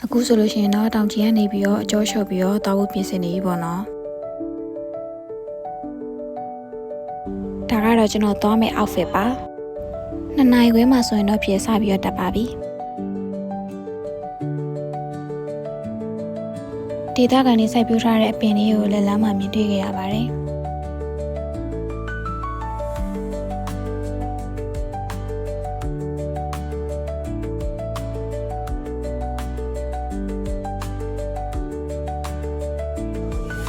အခုဆိုလို့ရှိရင်တော့တောင်ကြီးကနေပြီးတော့အကျော်လျှော့ပြီးတော့တောက်ဖို့ပြင်ဆင်နေပြီပေါ့နော်ဒါကတော့ကျွန်တော်သွားမယ့် outfit ပါ2 နာရီခွဲမှဆိုရင်တော့ပြင်စပြီးတော့တက်ပါပြီဒေသခံတွေစိုက်ပျိုးထားတဲ့အပင်တွေကိုလည်းလမ်းမှာမြင်တွေ့ခဲ့ရပါတယ်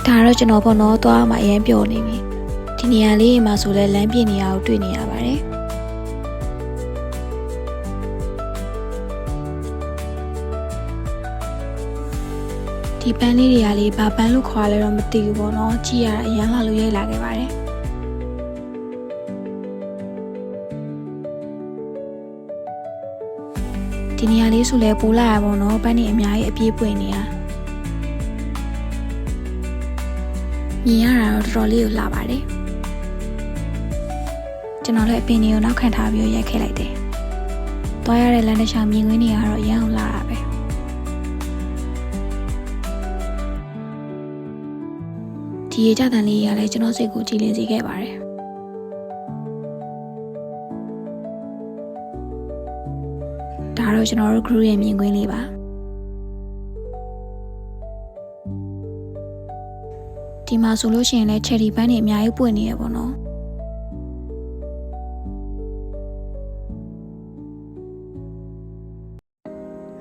ဒါတော့ကျွန်တော်ပေါ့နော်သွားမှအရင်ပျော်နေပြီဒီနေရာလေးမှာဆိုလဲလမ်းပြည့်နေရကိုတွေ့နေရပါတယ်ဒီပန်းလေးတွေကလေဘာပန်းလို့ခေါ်လဲတော့မသိဘူးပေါ့နော်ကြည့်ရအရင်လာလို့ရိုက်လာခဲ့ပါတယ်ဒီနေရာလေးဆိုလဲပိုးလာရပေါ့နော်ပန်းတွေအများကြီးအပြေးပွင့်နေရမြင်ရတာတော့တော်တော်လေးကိုလှပါတယ်ကျွန်တော်လည်းအပင်တွေကိုနောက်ခံထားပြီးရိုက်ခဲ့လိုက်တယ်သွားရတဲ့လမ်းတစ်လျှောက်မြင်ကွင်းတွေကတော့ရမ်းအောင်လှတာပဲဒီရေကြတန်လေးရလဲကျွန်တော်စိတ်ကိုကြည်လင်စေခဲ့ပါတယ်ဒါတော့ကျွန်တော်တို့ crew ရဲ့မြင်ကွင်းလေးပါဒီမှာဆိုလို့ရှိရင်လည်း cherry ပန်းတွေအများကြီးပွင့်နေရပေါ့နော်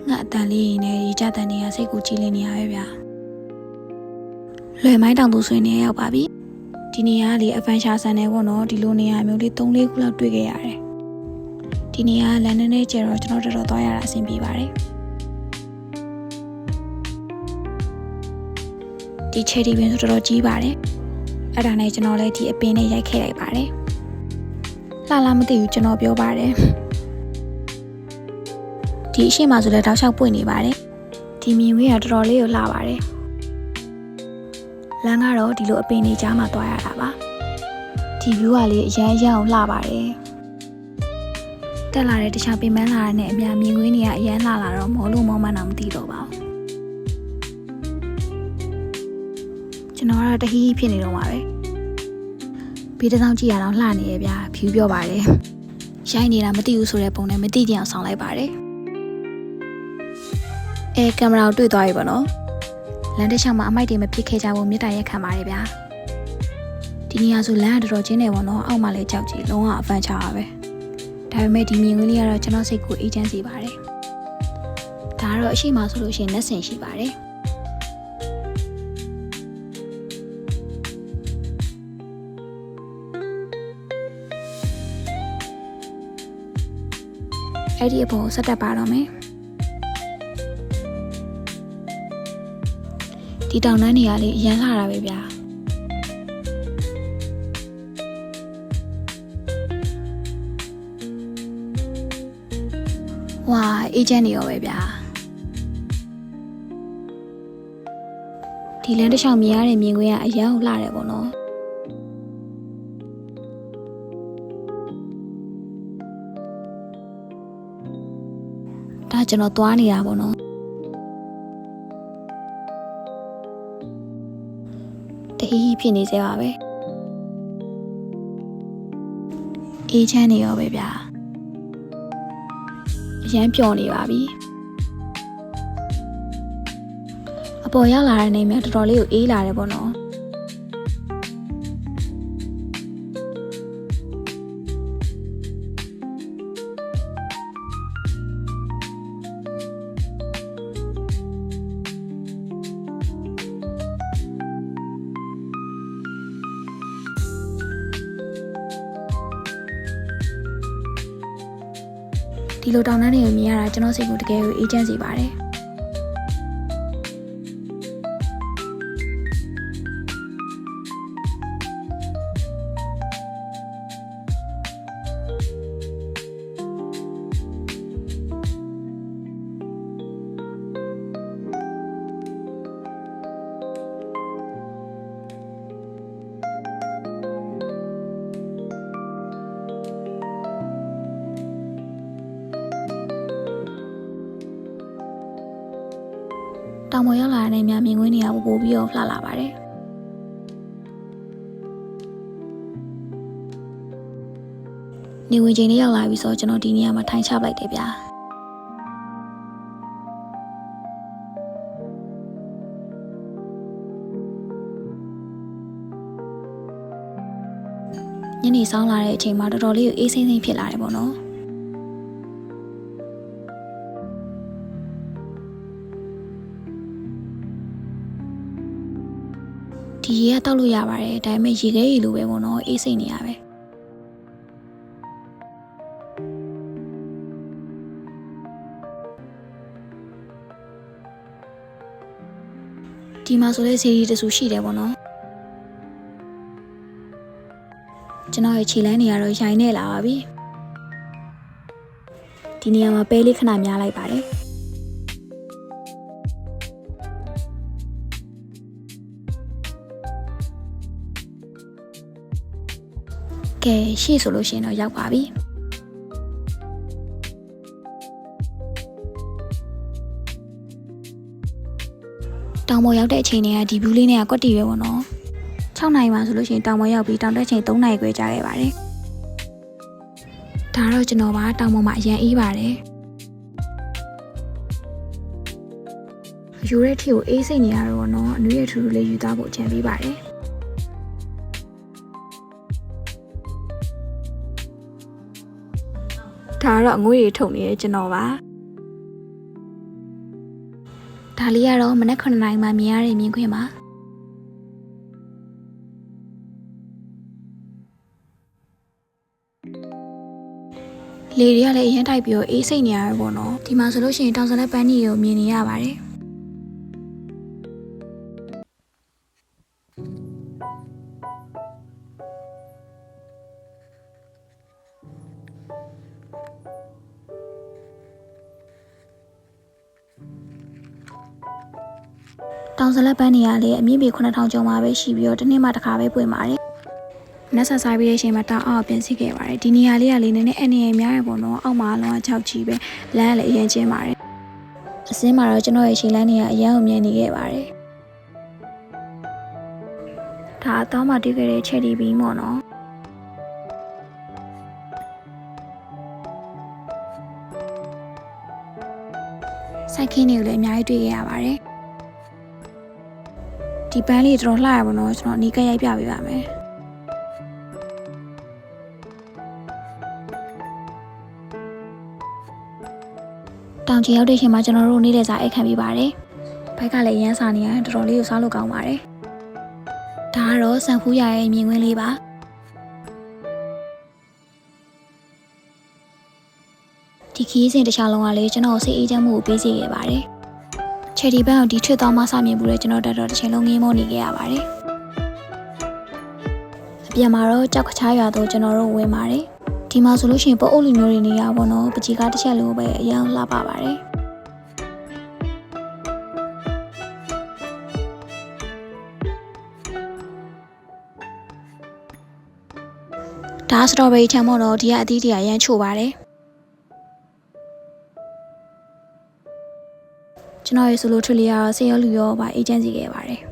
ငါအတန်လေးရင်လည်းရေကြတန်တွေကစိတ်ကိုကြည်လင်နေရပဲဗျာလွယ်မိုင်းတောင်သူဆွေနေရောက်ပါပြီဒီနေရာကလေအဖန်ရှာဆန်နေပေါ့နော်ဒီလိုနေရာမျိုးလေး 3-4 ခုလောက်တွေ့ခဲ့ရတယ်ဒီနေရာလမ်းနဲ့ကျတော့ကျွန်တော်တော်တော်သွားရတာအဆင်ပြေပါတယ်ဒီ cherry ပင်ဆိုတော်တော်ကြီးပါတယ်အဲ့ဒါနဲ့ကျွန်တော်လည်းဒီအပင်နဲ့ရိုက်ခဲ့လိုက်ပါတယ်လှလားမသိဘူးကျွန်တော်ပြောပါတယ်ဒီအရှိမဆိုလည်းတောက်လျှောက်ပွင့်နေပါတယ်ဒီမြင်ဝေးကတော်တော်လေးကိုလှပါတယ်လမ်းကတော့ဒီလိုအပင်တွေကြားမှာသွားရတာပါဒီ view ကလေအရမ်းအောင်လှပါတယ်တက်လာတဲ့တခြားပင်ပန်းလာတဲ့နဲ့အများမြင်ကွင်းတွေကအရမ်းလှလာတော့မောလို့မောမှန်းတော့မသိတော့ပါဘူးကျွန်တော်ကတော့တဟီးဖြစ်နေတော့မှာပဲဘေးတစ်စောင်းကြည့်ရတော့လှနေရဲ့ဗျာ view ပြောပါတယ်ရိုက်နေတာမသိဘူးဆိုတဲ့ပုံနဲ့မသိကြအောင်ဆောင်လိုက်ပါတယ်ကင်မရာကိုတွေ့သွားပြီပေါ့နော်လမ်းတစ်လျှောက်မှာအမိုက်တွေမပြစ်ခဲ့ကြဘူးမြစ်တာရက်ခံပါတယ်ဗျာဒီနေရာဆိုလမ်းကတော်တော်ချင်းနေပေါ့နော်အောက်မှာလည်းကြောက်ကြည့်လုံးဝအဖန်ချပါပဲဒါပေမဲ့ဒီမြင်ကွင်းလေးကတော့ကျွန်တော်စိတ်ကိုအေးချမ်းစေပါတယ်ဒါကတော့အရှိမဆိုလို့ရှိရင်လက်ဆင်ရှိပါတယ်အဲ့ဒီအပေါ်ဆက်တက်ပါတော့မယ်ဒီတောင်တန်းတွေကလေအရန်လှတာပဲဗျာဝါအေဂျင့်နေရောပဲဗျာဒီလမ်းတစ်လျှောက်မြင်ရတဲ့မြင်ကွင်းကအရန်လှတယ်ပေါ့နော်ဒါကျွန်တော်သွားနေတာပေါ့နော်တဟီးဖြစ်နေစေပါပဲအေးချမ်းနေရောပဲဗျာအရန်ပျော်နေပါပြီအပေါ်ရောက်လာတဲ့နေမြတော်တော်လေးကိုအေးလာတယ်ပေါ့နော်ဒီလိုတောင်တန်းတွေကိုမြင်ရတာကျွန်တော်စိတ်ကိုတကယ်ကိုအေးချမ်းစေပါတယ် တောင်ပေါ်ရောက်လာတဲ့နေများမြင်ကွင်းနေရာပို့ပြီးတော့လှလာပါတယ်နေဝင်ချိန်လေးရောက်လာပြီဆိုတော့ကျွန်တော်ဒီနေရာမှာထိုင်ချပလိုက်တယ်ဗျာညနေဆောင်လာတဲ့အချိန်မှာတော်တော်လေးကိုအေးစိမ့်စိမ့်ဖြစ်လာတယ်ပေါ့နော်ဒီရေကတောက်လို့ရပါတယ်ဒါပေမဲ့ရေခဲရေလိုပဲပေါ့နော်အေးစိမ့်နေရပဲဒီမှာဆိုလဲစီရီတဆူရှိတယ်ပေါ့နော်ကျွန်တော်ရဲ့ခြေလမ်းတွေကတော့ရိုင်းနေလာပါပြီဒီနေရာမှာပဲလေးခဏများလိုက်ပါတယ်ကဲရှေ့ဆိုလို့ရှိရင်တော့ရောက်ပါပြီတောင်ပေါ်ရောက်တဲ့အချိန်တွေကဒီဘူးလေးနဲ့ကွက်တီပဲပေါ့နော်6နိုင်မှဆိုလို့ရှိရင်တောင်ပေါ်ရောက်ပြီးတောင်တက်ချိန်3နိုင်ခွဲကြာခဲ့ပါတယ်ဒါတော့ကျွန်တော်ပါတောင်ပေါ်မှာအရန်အေးပါတယ်ယူရဲထီကိုအေးစိတ်နေရတော့ပေါ့နော်အနွေးရထူထူလေးယူသားဖို့ကြံပေးပါတယ်ဒါတော့အငွေ့တွေထုတ်နေရကျွန်တော်ပါဒါလေးကတော့မနက်9နာရီမှမြင်ရတဲ့မြင်ခွင့်ပါလေတွေကလည်းအရင်တိုက်ပြီးတော့အေးစိတ်နေရပဲပေါ့နော်ဒီမှာဆိုလို့ရှိရင်တောင်စလက်ပန်းကြီးကိုမြင်နေရပါတယ်တောင်စလက်ပန်းတွေကလည်းအမြင့်ပေ9000ကျော်မှာပဲရှိပြီးတော့တစ်နှစ်မှတစ်ခါပဲပွင့်ပါတယ်နက်ဆာဆိုင်ပြီးတဲ့အချိန်မှာတောင်အောက်ပြင်စီခဲ့ပါတယ်ဒီနေရာလေးကလေးနည်းနည်းအနေရများရပေါ့နော်အောက်မှာလောက6ကြီးပဲလမ်းကလည်းအရင်ကျင်းပါတယ်အစင်းမှာတော့ကျွန်တော်ရဲ့ခြေလမ်းတွေကအရင်အောင်မြင်နေခဲ့ပါတယ်ဒါအတော့မှတွေ့ခဲ့တဲ့ချက်ဒီဘီပေါ့နော်စိုက်ခင်းတွေကိုလည်းအများကြီးတွေ့ခဲ့ရပါတယ်ဒီပန်းလေးတော်လှရပါတော့ကျွန်တော်အနီးကပ်ရိုက်ပြပေးပါမယ်တောင်ချီရောက်တဲ့ချိန်မှာကျွန်တော်တို့နေတဲ့စာအိတ်ခံပြီးပါတယ်ဘိုက်ကလည်းရမ်းစာနေရတော်တော်လေးကိုစားလို့ကောင်းပါတယ်ဒါကတော့စံဖူးရရဲ့မြင်ကွင်းလေးပါဒီခီးစဉ်တစ်ခြားလုံးကလည်းကျွန်တော်စိတ်အေးချမ်းမှုကိုပေးစေခဲ့ပါတယ်ချယ်ရီပန်းကိုဒီထွတ်သွားမှစမြင်ဘူးလေကျွန်တော်တော်တစ်ချိန်လုံးငင်းမောနေခဲ့ရပါတယ်အပြန်မှာတော့ကြောက်ခချားရွာတော့ကျွန်တော်တို့ဝင်ပါတယ်ဒီမှာဆိုလို့ရှိရင်ပို့အုပ်လူမျိုးတွေနေရပါတော့ပကြီးကားတစ်ချက်လိုပဲအရင်လှပပါတယ်ဒါစတော်ဘယ်ရီချမ်းမို့တော့ဒီကအသီးတွေကရမ်းချို့ပါတယ်ကျွန်တော်ရဲ့ဆိုလိုထရီလေးကတော့ဆေးရောလူရောပါအေဂျင်စီခဲ့ပါတယ်